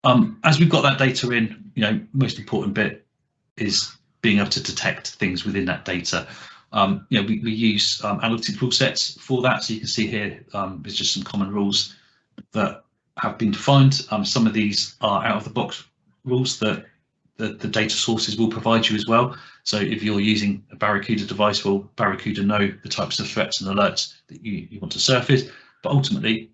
As we've got that data in, most important bit is being able to detect things within that data. We use analytic rule sets for that. So you can see here, there's just some common rules that have been defined. Some of these are out of the box rules that the data sources will provide you as well. So if you're using a Barracuda device, well, Barracuda know the types of threats and alerts that you want to surface. But ultimately,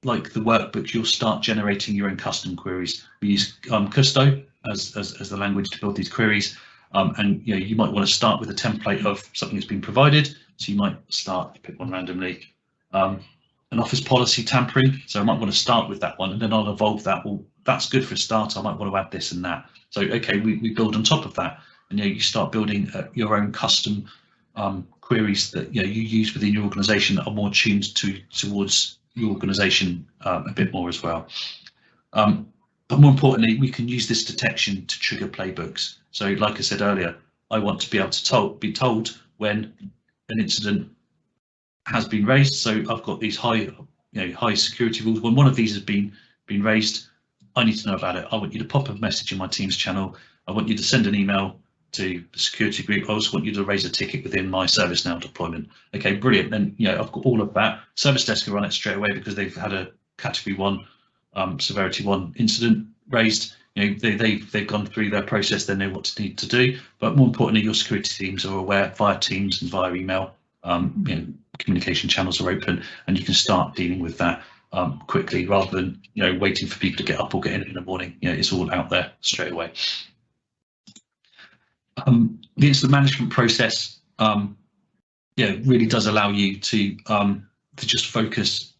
like the workbook, you'll start generating your own custom queries. We use Custo as the language to build these queries. And you might want to start with a template of something that's been provided. So you might start, pick one randomly, an office policy tampering. So I might want to start with that one, and then I'll evolve that. Well, that's good for a start. I might want to add this and that. So okay, we build on top of that, and you start building your own custom queries that you use within your organisation that are more tuned towards your organisation a bit more as well. But more importantly, we can use this detection to trigger playbooks. So like I said earlier, I want to be able to be told when an incident has been raised. So I've got these high security rules. When one of these has been raised, I need to know about it. I want you to pop a message in my Teams channel. I want you to send an email to the security group. I also want you to raise a ticket within my ServiceNow deployment. Okay, brilliant. Then I've got all of that. Service desk can run it straight away because they've had a category 1 severity 1 incident raised. They've gone through their process, they know what to need to do. But more importantly, your security teams are aware via Teams and via email. Communication channels are open, and you can start dealing with that quickly rather than waiting for people to get up or get in the morning. It's all out there straight away. The incident management process really does allow you to just focus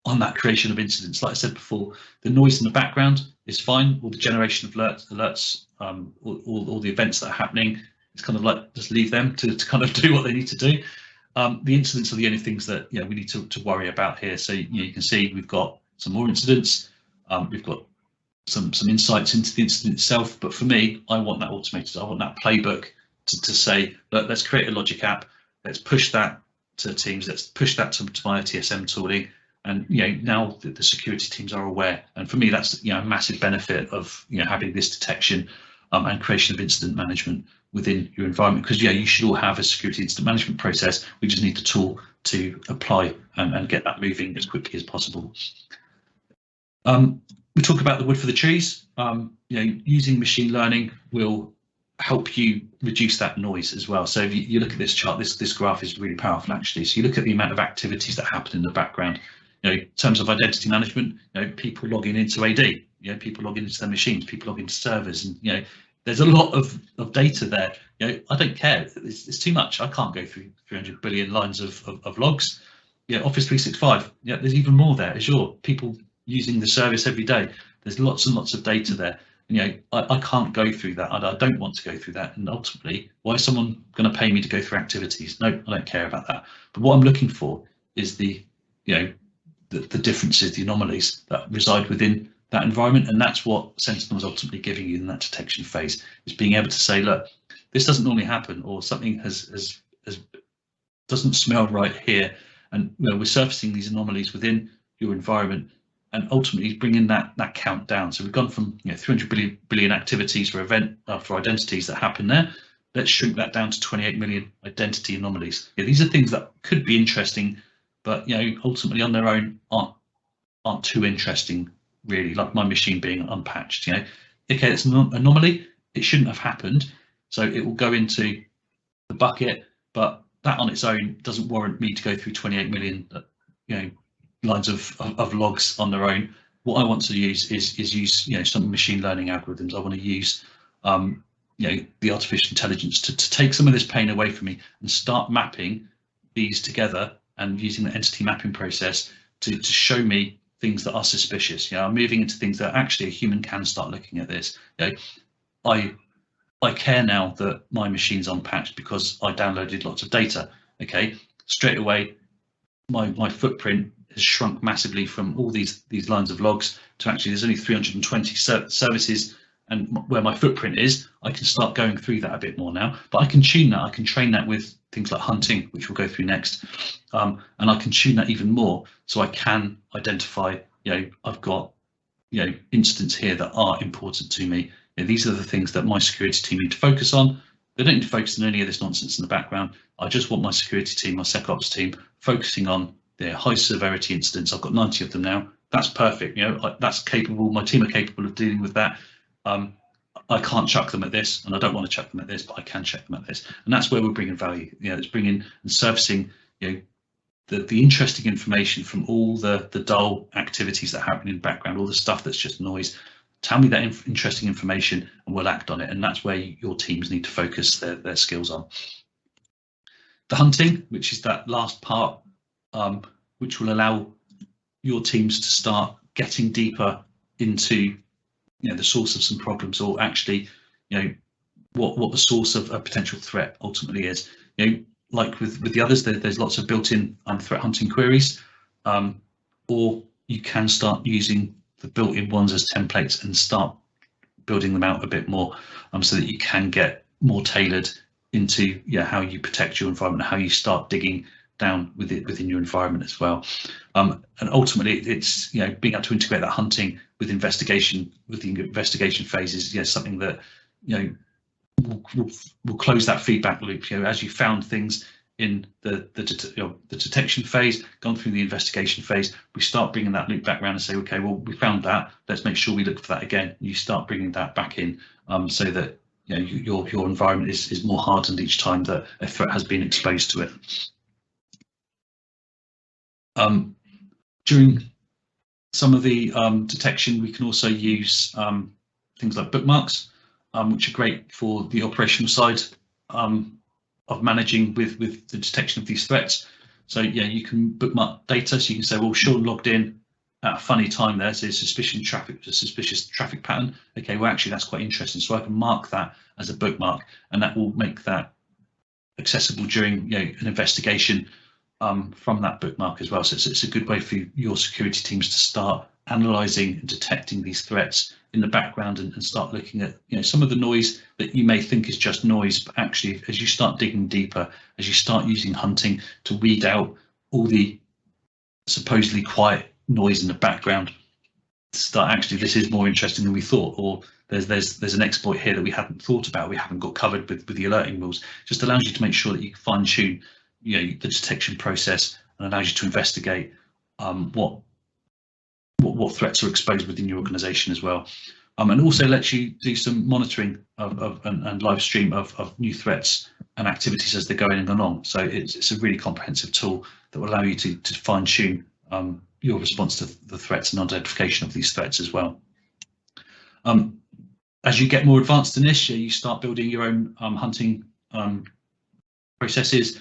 on that creation of incidents. Like I said before, the noise in the background is fine, all the generation of alerts, all the events that are happening. It's kind of like just leave them to kind of do what they need to do. The incidents are the only things that we need to worry about here. So you can see we've got some more incidents, we've got some insights into the incident itself. But for me, I want that automated. I want that playbook to say, look, let's create a logic app, let's push that to Teams, let's push that to my TSM tooling. And now the security teams are aware, and for me that's a massive benefit of having this detection and creation of incident management within your environment, because you should all have a security incident management process. We just need the tool to apply and get that moving as quickly as possible. We talk about the wood for the trees. Using machine learning will help you reduce that noise as well. So if you look at this chart, this graph is really powerful actually. So you look at the amount of activities that happen in the background. In terms of identity management, people logging into AD, people logging into their machines, people logging into servers, and there's a lot of data there. I don't care. It's too much. I can't go through 300 billion lines of logs. Office 365. There's even more there. Azure, people using the service every day. There's lots and lots of data there. And, I can't go through that. I don't want to go through that. And ultimately, why is someone going to pay me to go through activities? No, I don't care about that. But what I'm looking for is the differences, the anomalies that reside within that environment, and that's what Sentinel is ultimately giving you in that detection phase, is being able to say, look, this doesn't normally happen, or something doesn't smell right here, and we're surfacing these anomalies within your environment, and ultimately bringing that count down. So we've gone from 300 billion activities for identities that happen there. Let's shrink that down to 28 million identity anomalies. These are things that could be interesting, but ultimately on their own aren't too interesting really, like my machine being unpatched. Okay, it's an anomaly, it shouldn't have happened, so it will go into the bucket, but that on its own doesn't warrant me to go through 28 million lines of logs on their own. What I want to use is use some machine learning algorithms. I want to use the artificial intelligence to take some of this pain away from me and start mapping these together, and using the entity mapping process to show me things that are suspicious. I'm moving into things that actually a human can start looking at this. I care now that my machine's unpatched because I downloaded lots of data. Okay, straight away my footprint has shrunk massively from all these lines of logs to actually there's only 320 services, and where my footprint is, I can start going through that a bit more now. But I can tune that, I can train that with things like hunting, which we'll go through next, and I can tune that even more, so I can identify, I've got incidents here that are important to me. These are the things that my security team need to focus on. They don't need to focus on any of this nonsense in the background. I just want my security team, my SecOps team, focusing on their high severity incidents. I've got 90 of them now. That's perfect. That's capable. My team are capable of dealing with that. I can't chuck them at this, and I don't want to chuck them at this, but I can chuck them at this, and that's where we're bringing value. It's bringing and surfacing, the interesting information from all the dull activities that happen in the background, all the stuff that's just noise. Tell me that interesting information, and we'll act on it. And that's where your teams need to focus their skills on. The hunting, which is that last part, which will allow your teams to start getting deeper into the source of some problems, or actually what the source of a potential threat ultimately is. Like with the others, there's lots of built-in threat hunting queries, or you can start using the built-in ones as templates and start building them out a bit more, so that you can get more tailored into how you protect your environment, how you start digging down within your environment as well. And ultimately, it's being able to integrate that hunting with investigation, with the investigation phase is something that will close that feedback loop. As you found things in the detection phase, gone through the investigation phase, we start bringing that loop back around and say, okay, well, we found that, let's make sure we look for that again. You start bringing that back in, so that your environment is more hardened each time that a threat has been exposed to it. During some of the detection, we can also use things like bookmarks, which are great for the operational side of managing with the detection of these threats. So you can bookmark data, so you can say, well, Sean logged in at a funny time there, so suspicious traffic pattern. Okay, well, actually that's quite interesting, so I can mark that as a bookmark, and that will make that accessible during an investigation from that bookmark as well. So it's a good way for your security teams to start analysing and detecting these threats in the background, and start looking at some of the noise that you may think is just noise, but actually as you start digging deeper, as you start using hunting to weed out all the supposedly quiet noise in the background, start actually this is more interesting than we thought, or there's an exploit here that we hadn't thought about, we haven't got covered with the alerting rules. It just allows you to make sure that you fine tune the detection process, and allows you to investigate what threats are exposed within your organization as well, and also lets you do some monitoring and live stream of new threats and activities as they're going along. So it's a really comprehensive tool that will allow you to fine tune your response to the threats and identification of these threats as well. As you get more advanced in this, you start building your own hunting processes.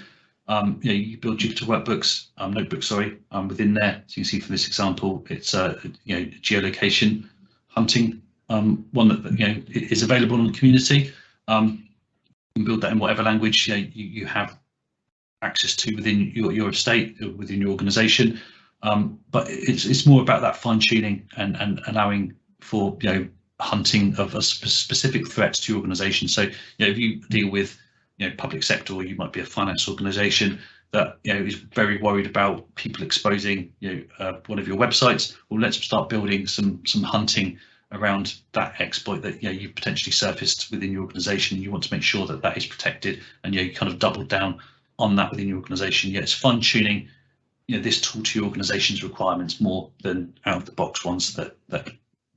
You build Jupyter workbooks, notebooks, within there. So you can see from this example, it's geolocation hunting, one that is available in the community. You can build that in whatever language you have access to within your estate, within your organisation. But it's more about that fine tuning and allowing for hunting of a specific threats to your organisation. So if you deal with public sector, or you might be a finance organisation that is very worried about people exposing one of your websites, well, let's start building some hunting around that exploit that you've potentially surfaced within your organisation, and you want to make sure that that is protected, and you kind of double down on that within your organisation. It's fine tuning this tool to your organisation's requirements more than out of the box ones that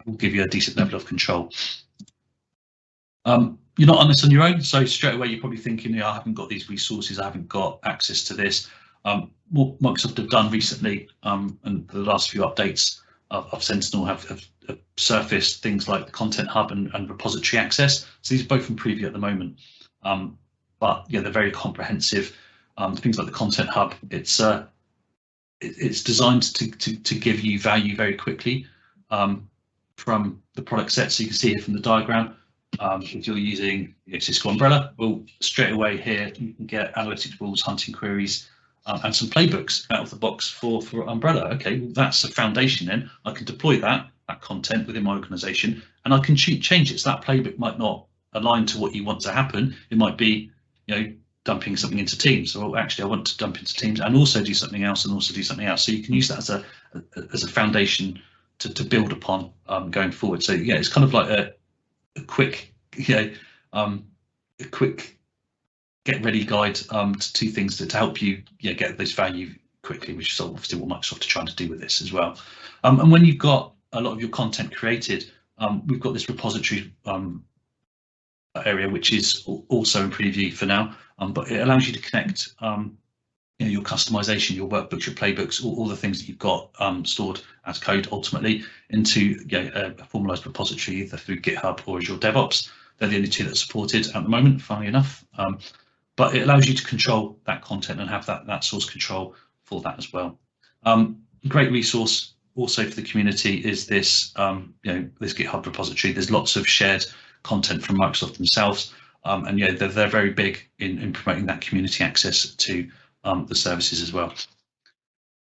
will give you a decent level of control. You're not on this on your own, so straight away you're probably thinking, I haven't got these resources, I haven't got access to this. What Microsoft have done recently, and the last few updates of Sentinel have surfaced things like the Content Hub and repository access. So these are both in preview at the moment, but they're very comprehensive. Things like the Content Hub, it's designed to give you value very quickly from the product set. So you can see here from the diagram, if you're using Cisco Umbrella, well, straight away here you can get analytic rules, hunting queries, and some playbooks out of the box for Umbrella. Okay, well, that's a foundation. Then I can deploy that content within my organization, and I can change it. So that playbook might not align to what you want to happen. It might be dumping something into Teams, or actually I want to dump into Teams and also do something else, and also do something else. So you can use that as a foundation to build upon going forward. So yeah, it's kind of like a quick, a quick get ready guide to things to help you get this value quickly, which is obviously what Microsoft are trying to do with this as well. And when you've got a lot of your content created, we've got this repository area, which is also in preview for now, but it allows you to connect your customization, your workbooks, your playbooks, all the things that you've got stored as code ultimately into a formalized repository, either through GitHub or Azure DevOps. They're the only two that are supported at the moment, funnily enough. But it allows you to control that content and have that source control for that as well. Great resource also for the community is this this GitHub repository. There's lots of shared content from Microsoft themselves, and they're very big in promoting that community access to the services as well.